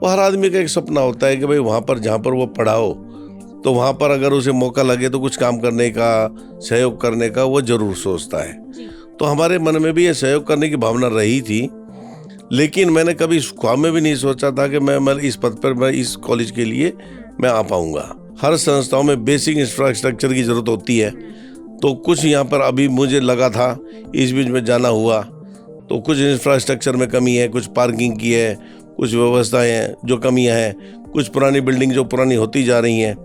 वो हर आदमी का एक सपना होता है कि भाई वहाँ पर जहाँ पर वो पढ़ा हो तो वहाँ पर अगर उसे मौका लगे तो कुछ काम करने का, सहयोग करने का वो जरूर सोचता है। तो हमारे मन में भी ये सहयोग करने की भावना रही थी, लेकिन मैंने कभी इस ख्वाब में भी नहीं सोचा था कि मैं इस पद पर, मैं इस कॉलेज के लिए मैं आ पाऊंगा। हर संस्थाओं में बेसिक इंफ्रास्ट्रक्चर की जरूरत होती है, तो कुछ यहाँ पर अभी मुझे लगा था, इस बीच में जाना हुआ तो कुछ इंफ्रास्ट्रक्चर में कमी है, कुछ पार्किंग की है, कुछ व्यवस्थाएं हैं जो कमियां हैं, कुछ पुरानी बिल्डिंग जो पुरानी होती जा रही हैं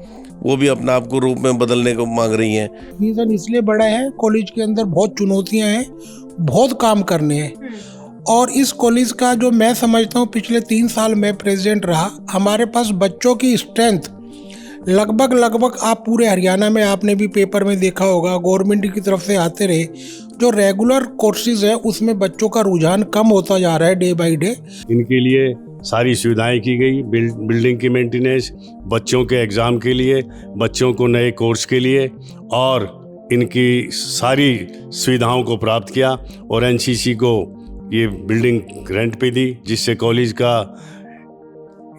वो भी अपना आप को रूप में बदलने को मांग रही हैं। रीज़न इसलिए बड़ा है, कॉलेज के अंदर बहुत चुनौतियां हैं, बहुत काम करने हैं। और इस कॉलेज का जो मैं समझता हूँ, पिछले 3 साल मैं प्रेसिडेंट रहा, हमारे पास बच्चों की स्ट्रेंथ लगभग आप पूरे हरियाणा में, आपने भी पेपर में देखा होगा, गवर्नमेंट की तरफ से आते रहे, जो रेगुलर कोर्सेज है उसमें बच्चों का रुझान कम होता जा रहा है डे बाय डे। इनके लिए सारी सुविधाएं की गई, बिल्डिंग की मेंटेनेंस, बच्चों के एग्ज़ाम के लिए, बच्चों को नए कोर्स के लिए, और इनकी सारी सुविधाओं को प्राप्त किया। और एनसीसी को ये बिल्डिंग रेंट पे दी, जिससे कॉलेज का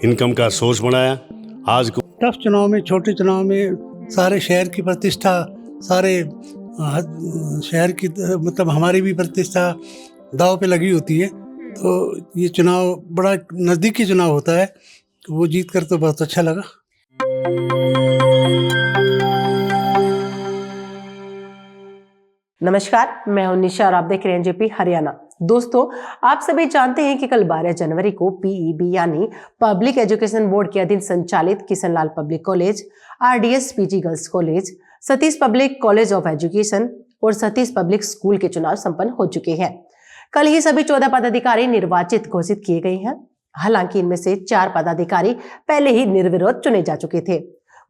इनकम का सोर्स बनाया। आज को टफ चुनाव में, छोटे चुनाव में सारे शहर की प्रतिष्ठा, सारे शहर की मतलब हमारी भी प्रतिष्ठा दांव पे लगी होती है। तो ये चुनाव बड़ा नज़दीकी चुनाव होता है, तो वो जीत कर तो बहुत अच्छा लगा। नमस्कार, मैं हूं निशा और आप देख रहे हैं जेपी हरियाणा। दोस्तों, आप सभी जानते हैं कि कल 12 जनवरी को पीईबी यानी पब्लिक एजुकेशन बोर्ड के अधीन संचालित Kishanlal public college, RDS PG girls college, Satish public college of education और सतीश पब्लिक स्कूल के चुनाव संपन्न हो चुके हैं। कल ही सभी 14 पदाधिकारी निर्वाचित घोषित किए गए हैं। हालांकि इनमें से 4 पदाधिकारी पहले ही निर्विरोध चुने जा चुके थे।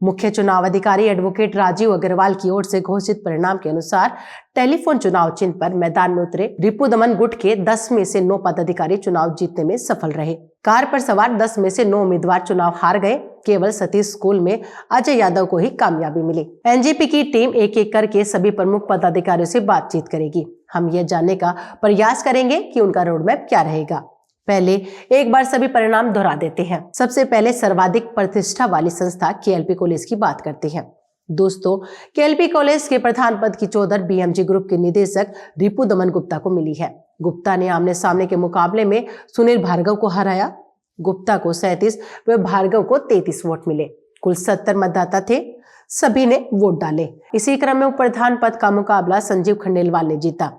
मुख्य चुनाव अधिकारी एडवोकेट राजीव अग्रवाल की ओर से घोषित परिणाम के अनुसार टेलीफोन चुनाव चिन्ह पर मैदान में उतरे रिपुदमन गुट के 10 में से 9 पदाधिकारी चुनाव जीतने में सफल रहे। कार पर सवार 10 में से 9 उम्मीदवार चुनाव हार गए। केवल सतीश स्कूल में अजय यादव को ही कामयाबी मिली। एनजेपी की टीम एक एक करके सभी प्रमुख पदाधिकारियों से बातचीत करेगी। हम यह जानने का प्रयास करेंगे कि उनका रोडमैप क्या रहेगा। पहले एक बार सभी परिणाम दोहरा देते हैं। सबसे पहले सर्वाधिक प्रतिष्ठा वाली संस्था केएलपी कॉलेज की बात करते हैं। दोस्तों, केएलपी कॉलेज के प्रधान पद की चौधर बीएमजी ग्रुप के निदेशक रिपुदमन गुप्ता को मिली है। गुप्ता ने आमने सामने के मुकाबले में सुनील भार्गव को हराया। गुप्ता को 37 व भार्गव को 33 वोट मिले। कुल 70 मतदाता थे, सभी ने वोट डाले। इसी क्रम में प्रधान पद का मुकाबला संजीव खंडेलवाल ने जीता।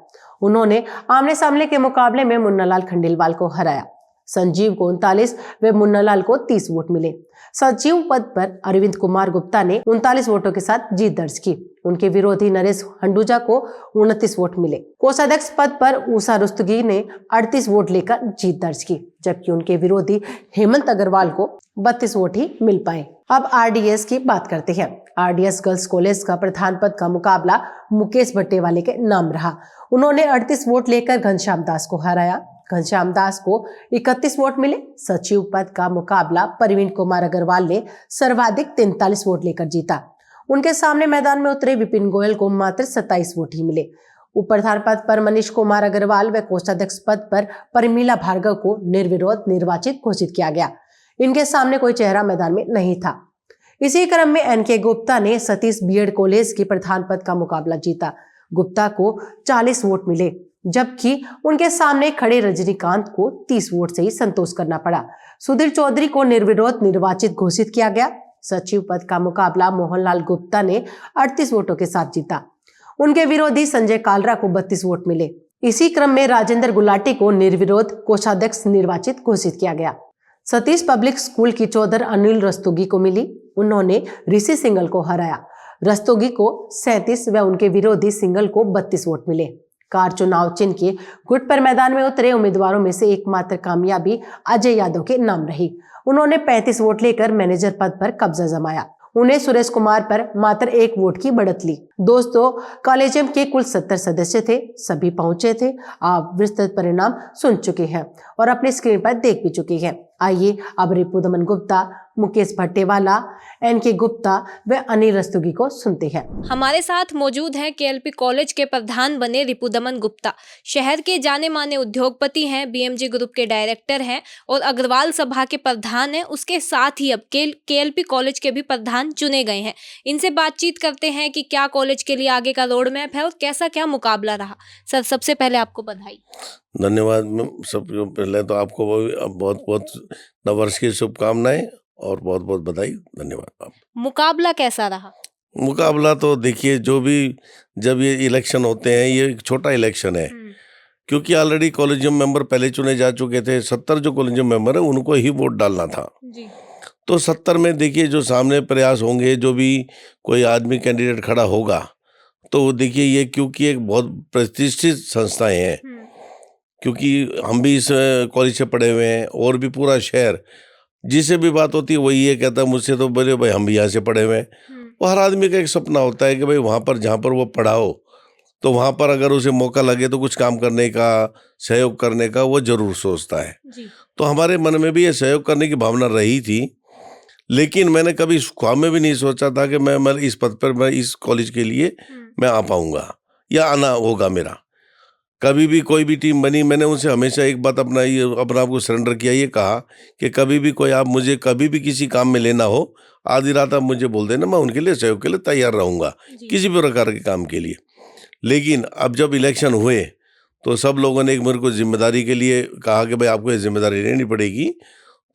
उन्होंने आमने सामने के मुकाबले में मुन्नालाल खंडेलवाल को हराया। संजीव को 39 व मुन्नालाल को 30 वोट मिले। सचिव पद पर अरविंद कुमार गुप्ता ने 39 वोटों के साथ जीत दर्ज की। उनके विरोधी नरेश हंडूजा को 29 वोट मिले। कोषाध्यक्ष पद पर उषा रुस्तगी ने 38 वोट लेकर जीत दर्ज की, जबकि उनके विरोधी हेमंत अग्रवाल को 32 वोट ही मिल पाए। अब आरडीएस की बात करते हैं। आरडीएस गर्ल्स कॉलेज का प्रधान पद का मुकाबला मुकेश भट्टेवाले के नाम रहा। उन्होंने 38 वोट लेकर घनश्याम दास को हराया। घनश्याम दास को 31 वोट मिले। सचिव पद का मुकाबला परवीन कुमार अग्रवाल ने सर्वाधिक 43 वोट लेकर जीता। उनके सामने मैदान में उतरे विपिन गोयल को मात्र 27 वोट ही मिले। उप प्रधान पद पर मनीष कुमार अग्रवाल व कोषाध्यक्ष पद पर परमीला भार्गव को निर्विरोध निर्वाचित घोषित किया गया। इनके सामने कोई चेहरा मैदान में नहीं था। इसी क्रम में एनके गुप्ता ने सतीश बीएड कॉलेज के प्रधान पद का मुकाबला जीता। गुप्ता को 40 वोट मिले, जबकि उनके सामने खड़े रजनीकांत को 30 वोट से ही संतोष करना पड़ा। सुधीर चौधरी को निर्विरोध निर्वाचित घोषित किया गया। सचिव पद का मुकाबला मोहनलाल गुप्ता ने 38 वोटों के साथ जीता। उनके विरोधी संजय कालरा को 32 वोट मिले। इसी क्रम में राजेंद्र गुलाटी को निर्विरोध कोषाध्यक्ष निर्वाचित घोषित किया गया। सतीश पब्लिक स्कूल की चौधर अनिल रस्तोगी को मिली। उन्होंने ऋषि सिंगल को हराया। रस्तोगी को 37 व उनके विरोधी सिंगल को 32 वोट मिले। कार चुनाव चिन्ह के गुट पर मैदान में उतरे उम्मीदवारों में से एकमात्र कामयाबी अजय यादव के नाम रही। उन्होंने 35 वोट लेकर मैनेजर पद पर कब्जा जमाया। उन्हें सुरेश कुमार पर मात्र 1 वोट की बढ़त ली। दोस्तों, कॉलेजियम के कुल 70 सदस्य थे, सभी पहुंचे थे। आप विस्तृत परिणाम सुन चुके हैं और अपनी स्क्रीन पर देख भी चुके हैं। आइए अब रिपुदमन गुप्ता, मुकेश भट्टेवाला, एनके गुप्ता व अनिल रस्तोगी को सुनते हैं। हमारे साथ मौजूद हैं केएलपी कॉलेज के प्रधान बने रिपुदमन गुप्ता। शहर के जाने माने उद्योगपति हैं, बीएमजी ग्रुप के डायरेक्टर हैं और अग्रवाल सभा के प्रधान हैं। उसके साथ ही अब केएलपी कॉलेज के भी प्रधान चुने गए हैं। इनसे बातचीत करते हैं कि क्या कॉलेज के लिए आगे का रोड मैप है और कैसा क्या मुकाबला रहा। सर, सबसे पहले आपको बधाई। धन्यवाद मैम। सबसे पहले तो आपको बहुत बहुत नववर्ष की शुभकामनाएं और बहुत बहुत बधाई। धन्यवाद आप। मुकाबला कैसा रहा? मुकाबला तो देखिए, जो भी जब ये इलेक्शन होते हैं, ये एक छोटा इलेक्शन है, क्योंकि ऑलरेडी कॉलेजियम मेंबर पहले चुने जा चुके थे। 70 जो कॉलेजियम मेंबर है उनको ही वोट डालना था जी। तो 70 में देखिए जो सामने प्रयास होंगे, जो भी कोई आदमी कैंडिडेट खड़ा होगा, तो देखिए ये क्योंकि एक बहुत प्रतिष्ठित संस्थाएं हैं, क्योंकि हम भी इस कॉलेज से पढ़े हुए हैं और भी पूरा शहर जिसे भी बात होती है वही ये कहता है मुझसे तो बोले भाई हम भी यहाँ से पढ़े हुए हैं। वो हर आदमी का एक सपना होता है कि भाई वहाँ पर जहाँ पर वो पढ़ा हो, तो वहाँ पर अगर उसे मौका लगे तो कुछ काम करने का, सहयोग करने का वो जरूर सोचता है। तो हमारे मन में भी ये सहयोग करने की भावना रही थी, लेकिन मैंने कभी इस ख्वाब में भी नहीं सोचा था कि मैं इस पद पर, मैं इस कॉलेज के लिए मैं आ पाऊंगा या आना होगा मेरा। कभी भी कोई भी टीम बनी, मैंने उनसे हमेशा एक बात अपना आप को सरेंडर किया, ये कहा कि कभी भी कोई आप मुझे कभी भी किसी काम में लेना हो, आधी रात आप मुझे बोल देना, मैं उनके लिए सहयोग के लिए तैयार रहूँगा किसी भी प्रकार के काम के लिए। लेकिन अब जब इलेक्शन हुए तो सब लोगों ने एक मेरे को जिम्मेदारी के लिए कहा कि भाई आपको ये जिम्मेदारी लेनी पड़ेगी।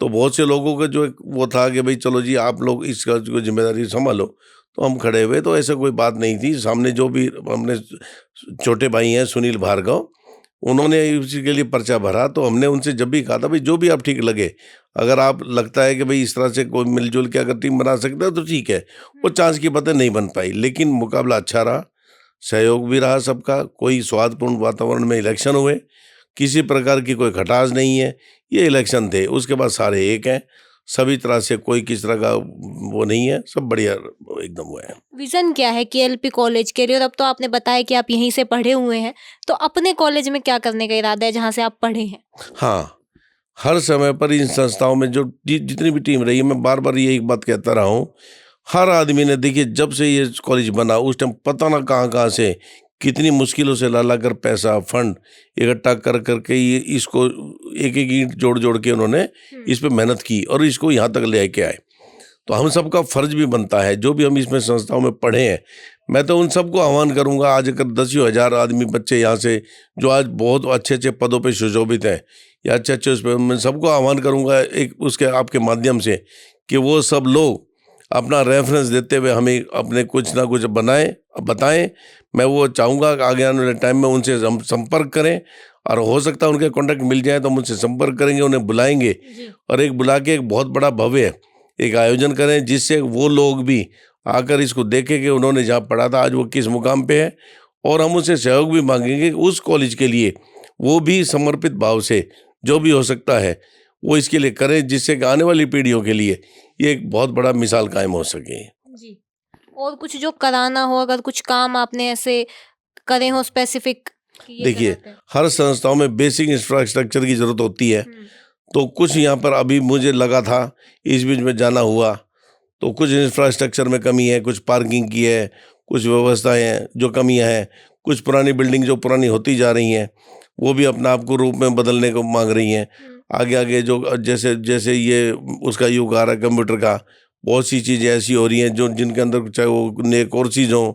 तो बहुत से लोगों का जो वो था कि भाई चलो जी आप लोग इसका जो जिम्मेदारी संभालो, तो हम खड़े हुए। तो ऐसा कोई बात नहीं थी। सामने जो भी हमने छोटे भाई हैं सुनील भार्गव, उन्होंने इसी के लिए पर्चा भरा। तो हमने उनसे जब भी कहा था भाई जो भी आप ठीक लगे, अगर आप लगता है कि भाई इस तरह से कोई मिलजुल के अगर टीम बना सकते हो तो ठीक है। वो चांस की बातें नहीं बन पाई, लेकिन मुकाबला अच्छा रहा, सहयोग भी रहा सबका। कोई स्वादपूर्ण वातावरण में इलेक्शन हुए, किसी प्रकार की कोई खटास नहीं है। ये इलेक्शन थे, उसके बाद सारे एक हैं, सभी तरह से कोई किस तरह का वो नहीं है, सब बढ़िया एकदम हुआ है। विजन क्या है केएलपी कॉलेज के लिए? और अब तो आपने बताया कि आप यहीं से पढ़े हुए हैं, तो अपने कॉलेज में क्या करने का इरादा है जहाँ से आप पढ़े हैं? हाँ, हर समय पर इन संस्थाओं में जो जितनी भी टीम रही है, मैं बार बार यही बात कहता रहा हूँ, हर आदमी ने देखिए जब से ये कॉलेज बना उस टाइम पता ना कहाँ से कितनी मुश्किलों से ला कर पैसा फंड इकट्ठा कर करके ये इसको एक एक ईंट जोड़ के उन्होंने इस पे मेहनत की और इसको यहाँ तक ले के आए। तो हम सबका फर्ज भी बनता है, जो भी हम इसमें संस्थाओं में पढ़े हैं, मैं तो उन सबको आह्वान करूँगा। आज अगर 10,000 आदमी बच्चे यहाँ से जो आज बहुत अच्छे अच्छे पदों पे सुशोभित हैं या अच्छे उस पर, मैं सबको आह्वान करूँगा एक उसके आपके माध्यम से कि वो सब लोग अपना रेफरेंस देते हुए हमें अपने कुछ ना कुछ बताएं। मैं वो चाहूँगा कि आगे आने वाले टाइम में उनसे हम संपर्क करें, और हो सकता है उनके कॉन्टैक्ट मिल जाए तो हम उनसे संपर्क करेंगे, उन्हें बुलाएंगे और एक बुला के एक बहुत बड़ा भव्य एक आयोजन करें, जिससे वो लोग भी आकर इसको देखें कि उन्होंने जहाँ पढ़ा था आज वो किस मुकाम पे है। और हम उनसे सहयोग भी मांगेंगे उस कॉलेज के लिए वो भी समर्पित भाव से जो भी हो सकता है वो इसके लिए करें, जिससे कि आने वाली पीढ़ियों के लिए ये एक बहुत बड़ा मिसाल कायम हो सके। जी। और कुछ जो कराना हो, अगर कुछ काम आपने ऐसे करे हो स्पेसिफिक? देखिए हर संस्थाओं में बेसिक इंफ्रास्ट्रक्चर की जरूरत होती है। तो कुछ यहाँ पर अभी मुझे लगा था, इस बीच में जाना हुआ, तो कुछ इंफ्रास्ट्रक्चर में कमी है, कुछ पार्किंग की है, कुछ व्यवस्थाएं हैं जो कमियां हैं, कुछ पुरानी बिल्डिंग जो पुरानी होती जा रही हैं वो भी अपना आप को रूप में बदलने को मांग रही हैं। आगे जो जैसे जैसे ये उसका युग आ रहा है कंप्यूटर का, बहुत सी चीज़ें ऐसी हो रही हैं जो जिनके अंदर चाहे वो नए कोर्सेज हों,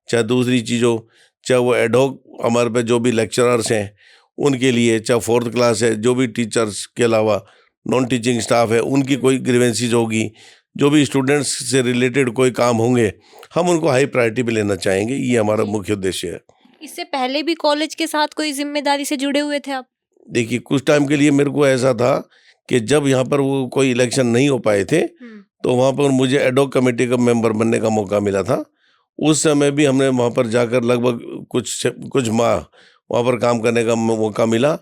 चाहे दूसरी चीज़ हो, चाहे वो एडहॉक हमारे पे जो भी लेक्चरर्स हैं उनके लिए, चाहे 4th क्लास है, जो भी टीचर्स के अलावा नॉन टीचिंग स्टाफ है उनकी कोई ग्रीवेंसीज होगी, जो भी स्टूडेंट्स से रिलेटेड कोई काम होंगे, हम उनको हाई प्रायोरिटी पे लेना चाहेंगे। ये हमारा मुख्य उद्देश्य है। इससे पहले भी कॉलेज के साथ कोई जिम्मेदारी से जुड़े हुए थे आप? देखिए कुछ टाइम के लिए मेरे को ऐसा था कि जब यहाँ पर वो कोई इलेक्शन नहीं हो पाए थे तो वहाँ पर मुझे एडहॉक कमेटी का मेंबर बनने का मौका मिला था। उस समय भी हमने वहाँ पर जाकर लगभग कुछ माह वहाँ पर काम करने का मौका मिला।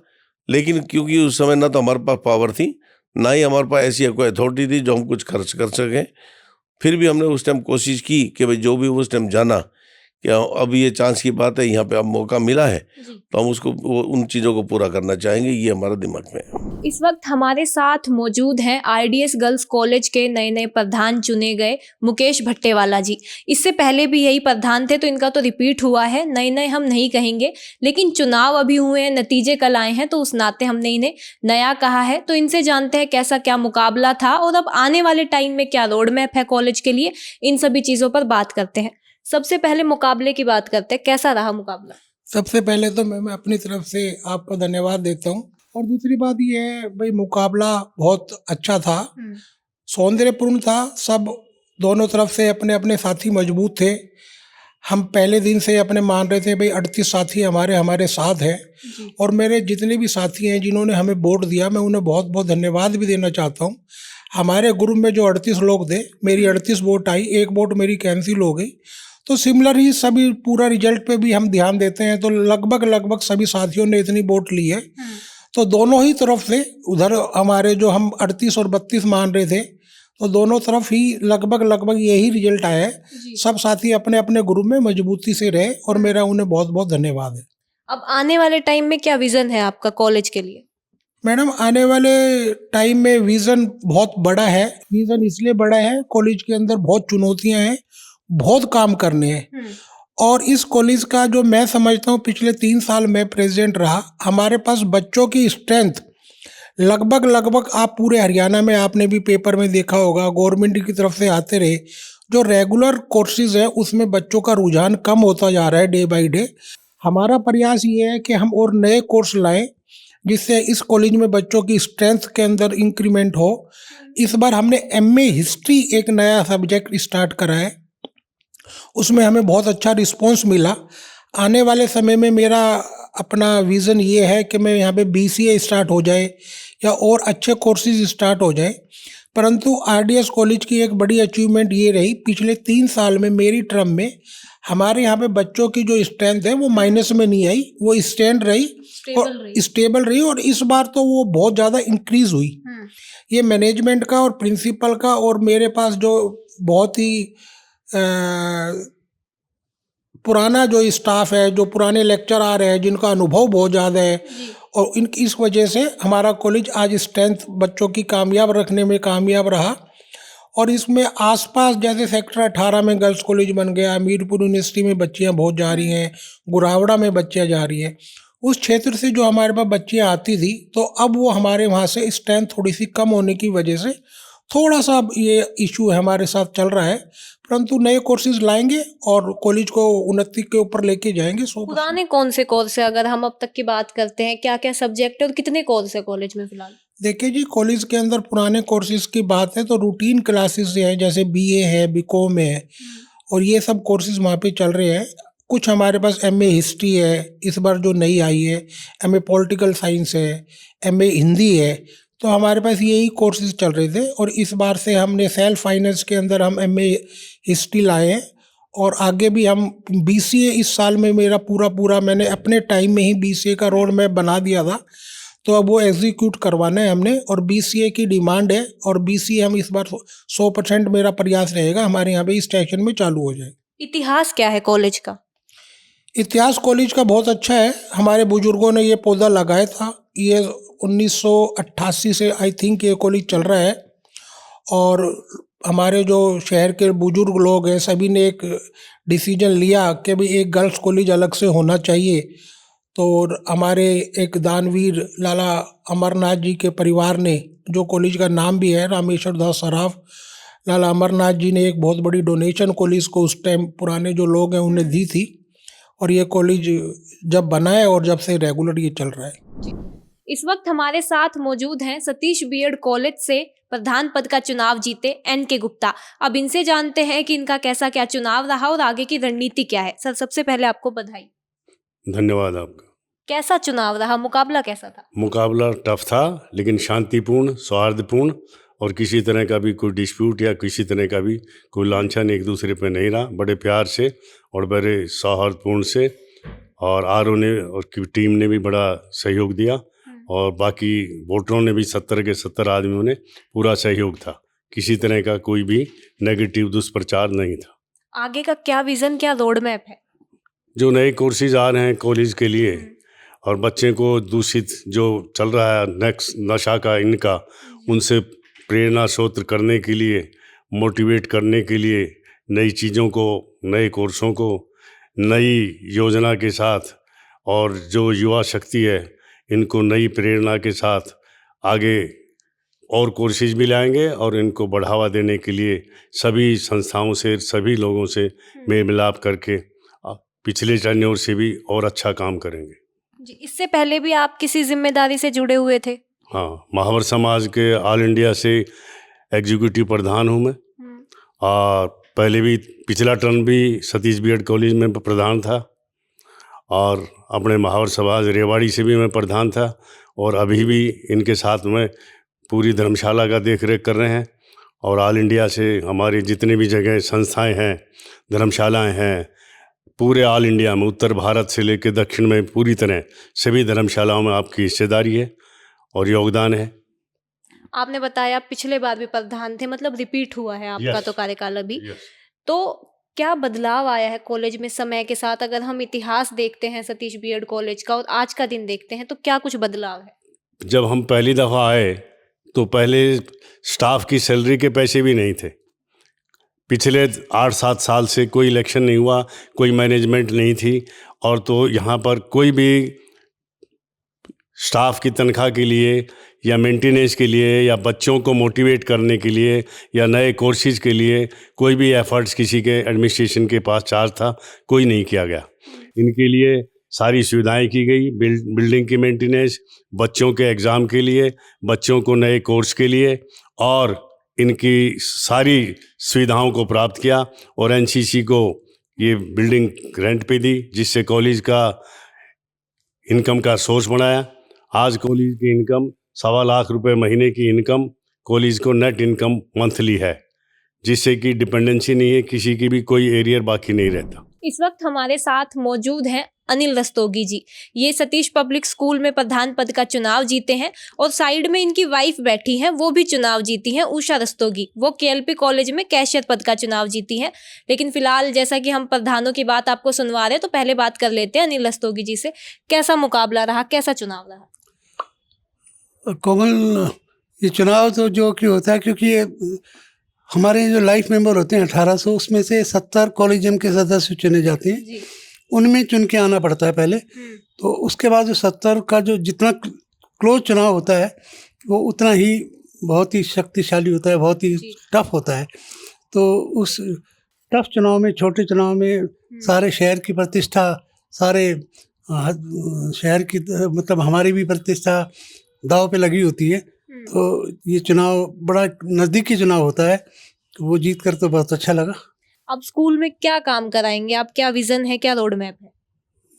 लेकिन क्योंकि उस समय ना तो हमारे पास पावर थी, ना ही हमारे पास ऐसी कोई अथॉरिटी थी जो हम कुछ खर्च कर सकें, फिर भी हमने उस टाइम कोशिश की कि भाई जो भी उस टाइम जाना कि अब ये चांस की बात है, यहाँ पे अब मौका मिला है तो हम उसको उन चीज़ों को पूरा करना चाहेंगे, ये हमारे दिमाग में है। इस वक्त हमारे साथ मौजूद हैं आरडीएस गर्ल्स कॉलेज के नए नए प्रधान चुने गए मुकेश भट्टेवाला जी। इससे पहले भी यही प्रधान थे, तो इनका तो रिपीट हुआ है। नए नए हम नहीं कहेंगे, लेकिन चुनाव अभी हुए हैं, नतीजे कल आए हैं, तो उस नाते हमने इन्हें नया कहा है। तो इनसे जानते हैं कैसा क्या मुकाबला था और अब आने वाले टाइम में क्या रोड मैप है कॉलेज के लिए। इन सभी चीज़ों पर बात करते हैं। सबसे पहले मुकाबले की बात करते हैं, कैसा रहा मुकाबला? सबसे पहले तो मैं अपनी तरफ से आपको धन्यवाद देता हूँ, और दूसरी बात ये है भाई, मुकाबला बहुत अच्छा था, सौंदर्यपूर्ण था। सब दोनों तरफ से अपने अपने साथी मजबूत थे। हम पहले दिन से अपने मान रहे थे भाई 38 साथी हमारे साथ हैं, और मेरे जितने भी साथी हैं जिन्होंने हमें वोट दिया, मैं उन्हें बहुत बहुत धन्यवाद भी देना चाहता हूँ। हमारे ग्रुप में जो 38 लोग थे, मेरी 38 वोट आई, एक वोट मेरी कैंसिल हो गई। तो सिमिलर ही सभी पूरा रिजल्ट पे भी हम ध्यान देते हैं, तो लगभग सभी साथियों ने इतनी वोट ली है। तो दोनों ही तरफ से, उधर हमारे जो हम 38 और 32 मान रहे थे, तो दोनों तरफ ही लगभग यही रिजल्ट आया है। सब साथी अपने अपने ग्रुप में मजबूती से रहे, और मेरा उन्हें बहुत बहुत धन्यवाद है। अब आने वाले टाइम में क्या विजन है आपका कॉलेज के लिए? मैडम, आने वाले टाइम में विज़न बहुत बड़ा है। विज़न इसलिए बड़ा है, कॉलेज के अंदर बहुत चुनौतियां हैं, बहुत काम करने हैं, और इस कॉलेज का जो मैं समझता हूँ, पिछले 3 साल मैं प्रेसिडेंट रहा, हमारे पास बच्चों की स्ट्रेंथ लगभग आप पूरे हरियाणा में, आपने भी पेपर में देखा होगा, गवर्नमेंट की तरफ से आते रहे, जो रेगुलर कोर्सेज है उसमें बच्चों का रुझान कम होता जा रहा है डे बाय डे। हमारा प्रयास ये है कि हम और नए कोर्स लाएं, जिससे इस कॉलेज में बच्चों की स्ट्रेंथ के अंदर इंक्रीमेंट हो। इस बार हमने एमए हिस्ट्री एक नया सब्जेक्ट स्टार्ट करा है, उसमें हमें बहुत अच्छा रिस्पॉन्स मिला। आने वाले समय में मेरा अपना विज़न ये है कि मैं यहाँ पे बीसीए स्टार्ट हो जाए या और अच्छे कोर्सेज स्टार्ट हो जाए। परंतु आरडीएस कॉलेज की एक बड़ी अचीवमेंट ये रही, पिछले 3 साल में मेरी टर्म में हमारे यहाँ पे बच्चों की जो स्ट्रेंथ है वो माइनस में नहीं आई, वो स्टैंड रही और स्टेबल रही, और इस बार तो वो बहुत ज़्यादा इंक्रीज हुई। ये मैनेजमेंट का और प्रिंसिपल का, और मेरे पास जो बहुत ही पुराना जो स्टाफ है, जो पुराने लेक्चर आ रहे हैं, जिनका अनुभव बहुत ज़्यादा है, और इस वजह से हमारा कॉलेज आज स्ट्रेंथ बच्चों की कामयाब रखने में कामयाब रहा। और इसमें आसपास जैसे सेक्टर 18 में गर्ल्स कॉलेज बन गया, मीरपुर यूनिवर्सिटी में बच्चियां बहुत जा रही हैं, गुरावड़ा में बच्चियां जा रही हैं। उस क्षेत्र से जो हमारे पास बच्चियां आती थी, तो अब वो हमारे वहाँ से स्ट्रेंथ थोड़ी सी कम होने की वजह से थोड़ा सा ये इशू हमारे साथ चल रहा है। परंतु नए कोर्सेज लाएंगे और कॉलेज को उन्नति के ऊपर लेके जाएंगे। पुराने कौन से कोर्स है, अगर हम अब तक की बात करते हैं, क्या क्या सब्जेक्ट है और कितने कोर्स है कॉलेज में फिलहाल? देखिए जी, कॉलेज के अंदर पुराने कोर्सेज की बात है तो रूटीन क्लासेस हैं, जैसे बीए है, बीकॉम है, और ये सब कोर्सेज वहाँ पे चल रहे हैं। कुछ हमारे पास एमए हिस्ट्री है, इस बार जो नई आई है, एमए पॉलिटिकल साइंस है, एमए हिंदी है, तो हमारे पास यही कोर्सेज चल रहे थे। और इस बार से हमने सेल्फ फाइनेंस के अंदर हम एमए हिस्ट्री लाए हैं, और आगे भी हम बीसीए इस साल में मेरा पूरा मैंने अपने टाइम में ही बीसीए का रोड मैप बना दिया था, तो अब वो एग्जीक्यूट करवाना है हमने, और बीसीए की डिमांड है, और बीसीए हम इस बार 100% मेरा प्रयास रहेगा हमारे यहाँ पे इस सेशन में चालू हो जाए। इतिहास क्या है कॉलेज का? इतिहास कॉलेज का बहुत अच्छा है। हमारे बुजुर्गों ने ये पौधा लगाया था, ये 1988 से आई थिंक ये कॉलेज चल रहा है, और हमारे जो शहर के बुजुर्ग लोग हैं सभी ने एक डिसीजन लिया कि भाई एक गर्ल्स कॉलेज अलग से होना चाहिए। तो हमारे एक दानवीर लाला अमरनाथ जी के परिवार ने, जो कॉलेज का नाम भी है रामेश्वर दास सराफ, लाला अमरनाथ जी ने एक बहुत बड़ी डोनेशन कॉलेज को उस टाइम पुराने जो लोग हैं उन्हें दी थी, और ये कॉलेज जब बना है और जब से रेगुलर ये चल रहा है। इस वक्त हमारे साथ मौजूद हैं सतीश बीएड कॉलेज से प्रधान पद का चुनाव जीते एनके गुप्ता। अब इनसे जानते हैं कि इनका कैसा क्या चुनाव रहा और आगे की रणनीति क्या है। सर, सबसे पहले आपको बधाई। धन्यवाद आपका। कैसा चुनाव रहा, मुकाबला कैसा था? मुकाबला टफ था, लेकिन शांतिपूर्ण, सौहार्दपूर्ण, और किसी तरह का भी कोई डिस्प्यूट या किसी तरह का भी कोई लांछन एक दूसरे पे नहीं रहा। बड़े प्यार से और बड़े सौहार्दपूर्ण से, और आरओ ने और की टीम ने भी बड़ा सहयोग दिया, और बाकी वोटरों ने भी 70 के 70 आदमियों ने पूरा सहयोग था। किसी तरह का कोई भी नेगेटिव दुष्प्रचार नहीं था। आगे का क्या विजन, क्या रोड मैप है? जो नए कोर्सेज आ रहे हैं कॉलेज के लिए और बच्चे को दूषित जो चल रहा है नेक्स्ट नशा का इनका, उनसे प्रेरणा स्रोत करने के लिए, मोटिवेट करने के लिए नई चीज़ों को, नए कोर्सों को, नई योजना के साथ, और जो युवा शक्ति है इनको नई प्रेरणा के साथ आगे और कोर्सेज भी लाएंगे और इनको बढ़ावा देने के लिए सभी संस्थाओं से, सभी लोगों से मेल मिलाप करके पिछले टेन्योर से भी और अच्छा काम करेंगे। जी, इससे पहले भी आप किसी जिम्मेदारी से जुड़े हुए थे? हाँ, महावर समाज के ऑल इंडिया से एग्जीक्यूटिव प्रधान हूँ मैं, और पहले भी पिछला टर्म भी सतीश बीएड कॉलेज में प्रधान था, और अपने महावर समाज रेवाड़ी से भी मैं प्रधान था, और अभी भी इनके साथ में पूरी धर्मशाला का देख रेख कर रहे हैं। और ऑल इंडिया से हमारी जितने भी जगह संस्थाएं हैं, धर्मशालाएं हैं, पूरे ऑल इंडिया में, उत्तर भारत से लेकर दक्षिण में पूरी तरह सभी धर्मशालाओं में आपकी हिस्सेदारी है और योगदान है। आपने बताया पिछले बार भी प्रधान थे, मतलब रिपीट हुआ है आपका तो कार्यकाल अभी। तो क्या बदलाव आया है कॉलेज में समय के साथ? अगर हम इतिहास देखते हैं सतीश बीएड कॉलेज का और आज का दिन देखते हैं तो क्या कुछ बदलाव है? जब हम पहली दफ़ा आए तो पहले स्टाफ की सैलरी के पैसे भी नहीं थे। पिछले 8-7 साल से कोई इलेक्शन नहीं हुआ, कोई मैनेजमेंट नहीं थी, और तो यहाँ पर कोई भी स्टाफ की तनख्वाह के लिए या मेंटेनेंस के लिए या बच्चों को मोटिवेट करने के लिए या नए कोर्सेज के लिए कोई भी एफर्ट्स किसी के एडमिनिस्ट्रेशन के पास चार्ज था, कोई नहीं किया गया। इनके लिए सारी सुविधाएं की गई, बिल्डिंग की मेंटेनेंस, बच्चों के एग्ज़ाम के लिए, बच्चों को नए कोर्स के लिए, और इनकी सारी सुविधाओं को प्राप्त किया। और एनसीसी को ये बिल्डिंग रेंट पे दी, जिससे कॉलेज का इनकम का सोर्स बनाया। आज कॉलेज की इनकम 1.25 लाख रुपए महीने की इनकम कॉलेज को नेट इनकम मंथली है, जिससे कि डिपेंडेंसी नहीं है, किसी की भी कोई एरियर बाकी नहीं रहता। इस वक्त हमारे साथ मौजूद हैं अनिल रस्तोगी जी। ये सतीश पब्लिक स्कूल में प्रधान पद का चुनाव जीते हैं, और साइड में इनकी वाइफ बैठी हैं, वो भी चुनाव जीती हैं, उषा रस्तोगी। वो केएलपी कॉलेज में कैशियर पद का चुनाव जीती हैं। लेकिन फिलहाल जैसा कि हम प्रधानों की बात आपको सुनवा रहे हैं, तो पहले बात कर लेते हैं अनिल रस्तोगी जी से। कैसा मुकाबला रहा, कैसा चुनाव रहा? कोमल, ये चुनाव तो जो कि होता है, क्योंकि ये हमारे जो लाइफ मेंबर होते हैं 1800, उसमें से 70 कॉलेजियम के सदस्य चुने जाते हैं, उनमें चुन के आना पड़ता है पहले। तो उसके बाद जो 70 का जो जितना क्लोज चुनाव होता है वो उतना ही बहुत ही शक्तिशाली होता है, बहुत ही टफ होता है। तो उस टफ चुनाव में, छोटे चुनाव में सारे शहर की प्रतिष्ठा, सारे शहर की, मतलब हमारी भी प्रतिष्ठा दाव पे लगी होती है। तो ये चुनाव बड़ा नज़दीकी चुनाव होता है, तो वो जीत कर तो बहुत अच्छा लगा। अब स्कूल में क्या काम कराएंगे आप? क्या विजन है, क्या रोड मैप है?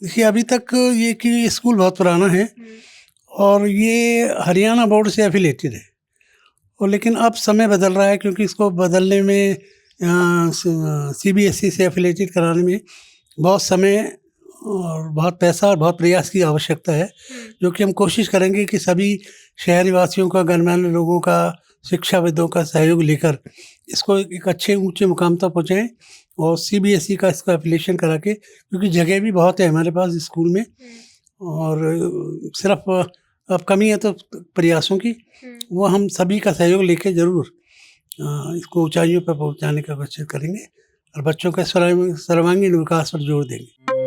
देखिए, अभी तक ये कि स्कूल बहुत पुराना है और ये हरियाणा बोर्ड से एफिलेटेड है, और लेकिन अब समय बदल रहा है, क्योंकि इसको बदलने में सीबीएसई से एफिलेटेड कराने में बहुत समय और बहुत पैसा और बहुत प्रयास की आवश्यकता है, जो कि हम कोशिश करेंगे कि सभी शहरी वासियों का, गणमान्य लोगों का, शिक्षाविदों का सहयोग लेकर इसको एक अच्छे ऊंचे मुकाम तक पहुँचाएँ, और सीबीएसई का इसका एफिलिएशन करा के, क्योंकि जगह भी बहुत है हमारे पास स्कूल में, और सिर्फ अब कमी है तो प्रयासों की, वो हम सभी का सहयोग लेके ज़रूर इसको ऊंचाइयों पर पहुंचाने का कोशिश करेंगे, और बच्चों का सर्वांगीण विकास पर जोर देंगे।